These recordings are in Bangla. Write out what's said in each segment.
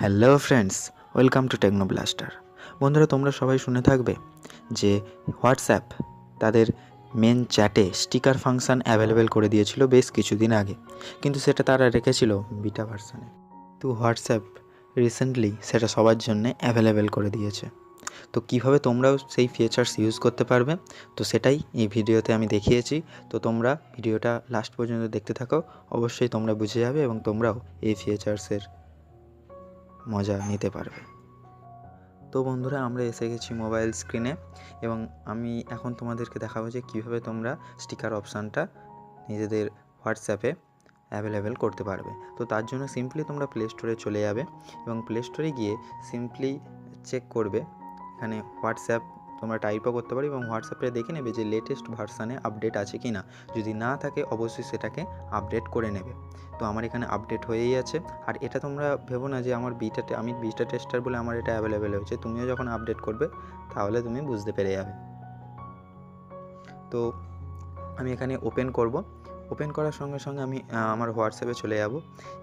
Hello friends, welcome to Technoblaster. বন্ধুরা, তোমরা সবাই শুনে থাকবে যে হোয়াটসঅ্যাপ তাদের মেন চ্যাটে স্টিকার ফাংশান অ্যাভেলেবেল করে দিয়েছিল বেশ কিছুদিন আগে, কিন্তু সেটা তারা রেখেছিল বিটা ভার্সানে। তো হোয়াটসঅ্যাপ রিসেন্টলি সেটা সবার জন্য অ্যাভেলেবেল করে দিয়েছে। তো কিভাবে তোমরাও সেই ফিচার্স ইউজ করতে পারবে, তো সেটাই এই ভিডিওতে আমি দেখিয়েছি। তো তোমরা ভিডিওটা লাস্ট পর্যন্ত দেখতে থাকো, অবশ্যই তোমরা বুঝে যাবে এবং তোমরাও এই ফিচার্সের মজা নিতে পারবে। তো বন্ধুরা, আমরা এসে গেছি মোবাইল স্ক্রিনে এবং আমি এখন তোমাদেরকে দেখাবো যে কীভাবে তোমরা স্টিকার অপশানটা নিজেদের হোয়াটসঅ্যাপে অ্যাভেলেবেল করতে পারবে। তো তার জন্য সিম্পলি তোমরা প্লে স্টোরে চলে যাবে এবং প্লে স্টোরে গিয়ে সিম্পলি চেক করবে এখানে হোয়াটসঅ্যাপ তোমরা টাইপও করতে পারো এবং হোয়াটসঅ্যাপে দেখে নেবে যে লেটেস্ট ভার্সানে আপডেট আছে কি না। যদি না থাকে অবশ্যই সেটাকে আপডেট করে নেবে। তো আমার এখানে আপডেট হয়েই আছে। আর এটা তোমরা ভেবো না যে আমি বিটা টেস্টার বলে আমার এটা অ্যাভেলেবেল হয়েছে। তুমিও যখন আপডেট করবে তাহলে তুমি বুঝতে পেরে যাবে। তো আমি এখানে ওপেন করব। ওপেন করার সঙ্গে সঙ্গে আমি আমার হোয়াটসঅ্যাপে চলে যাব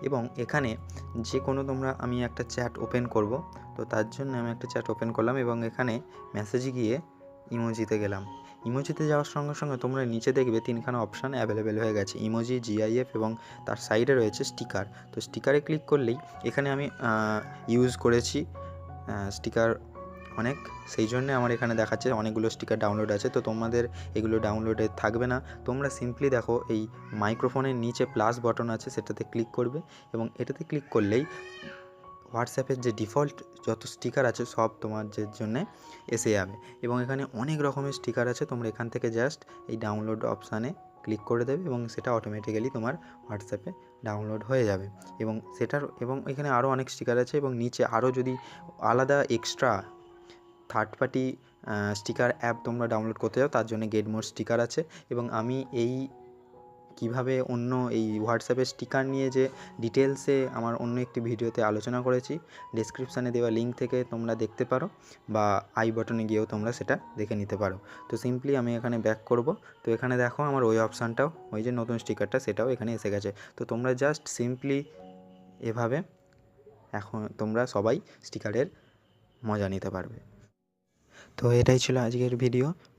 এবং এখানে যে কোনো আমি একটা চ্যাট ওপেন করব। তো তার জন্য আমি একটা চ্যাট ওপেন করলাম এবং এখানে মেসেজে গিয়ে ইমোজিতে গেলাম। ইমোজিতে যাওয়ার সঙ্গে সঙ্গে তোমরা নিচে দেখবে তিনখানা অপশান অ্যাভেলেবেল হয়ে গেছে, ইমোজি, জিআইএফ এবং তার সাইডে রয়েছে স্টিকার। তো স্টিকারে ক্লিক করলেই এখানে আমি ইউজ করেছি স্টিকার অনেক, সেই জন্যে আমার এখানে দেখাচ্ছে অনেকগুলো স্টিকার ডাউনলোড আছে। তো তোমাদের এগুলো ডাউনলোডে থাকবে না। তোমরা সিম্পলি দেখো এই মাইক্রোফোনের নিচে প্লাস বটন আছে, সেটাতে ক্লিক করবে এবং এটাতে ক্লিক করলেই হোয়াটসঅ্যাপের যে ডিফল্ট যত স্টিকার আছে সব তোমাদের জন্যে এসে যাবে এবং এখানে অনেক রকমের স্টিকার আছে। তোমরা এখান থেকে জাস্ট এই ডাউনলোড অপশানে ক্লিক করে দেবে এবং সেটা অটোমেটিক্যালি তোমার হোয়াটসঅ্যাপে ডাউনলোড হয়ে যাবে এবং এখানে আরও অনেক স্টিকার আছে এবং নিচে আরও যদি আলাদা extra third party sticker app তোমরা ডাউনলোড করতে চাও তার জন্য গেট মোর স্টিকার আছে। এবং আমি কিভাবে অন্য এই হোয়াটসঅ্যাপের স্টিকার নিয়ে যে ডিটেলসে আমার অন্য একটি ভিডিওতে আলোচনা করেছি, ডেসক্রিপশানে দেওয়া লিঙ্ক থেকে তোমরা দেখতে পারো বা আই বটনে গিয়েও তোমরা সেটা দেখে নিতে পারো। তো সিম্পলি আমি এখানে ব্যাক করব। তো এখানে দেখো আমার ওই অপশানটাও, ওই যে নতুন স্টিকারটা, সেটাও এখানে এসে গেছে। তো তোমরা জাস্ট সিম্পলি এভাবে এখন তোমরা সবাই স্টিকারের মজা নিতে পারবে। তো এটাই ছিল আজকের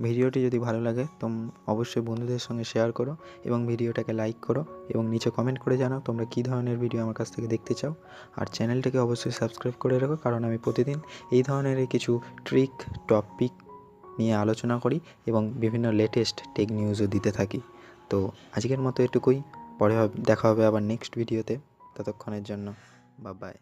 ভিডিওটি যদি ভালো লাগে তো অবশ্যই বন্ধুদের সঙ্গে শেয়ার করো এবং ভিডিওটাকে লাইক করো এবং নিচে কমেন্ট করে জানাও তোমরা কী ধরনের ভিডিও আমার কাছ থেকে দেখতে চাও। আর চ্যানেলটাকে অবশ্যই সাবস্ক্রাইব করে রাখো, কারণ আমি প্রতিদিন এই ধরনের কিছু ট্রিক টপিক নিয়ে আলোচনা করি এবং বিভিন্ন লেটেস্ট টেক নিউজও দিতে থাকি। তো আজকের মতো এটুকুই, পরে দেখা হবে আবার নেক্সট ভিডিওতে। ততক্ষণের জন্য বাই বাই।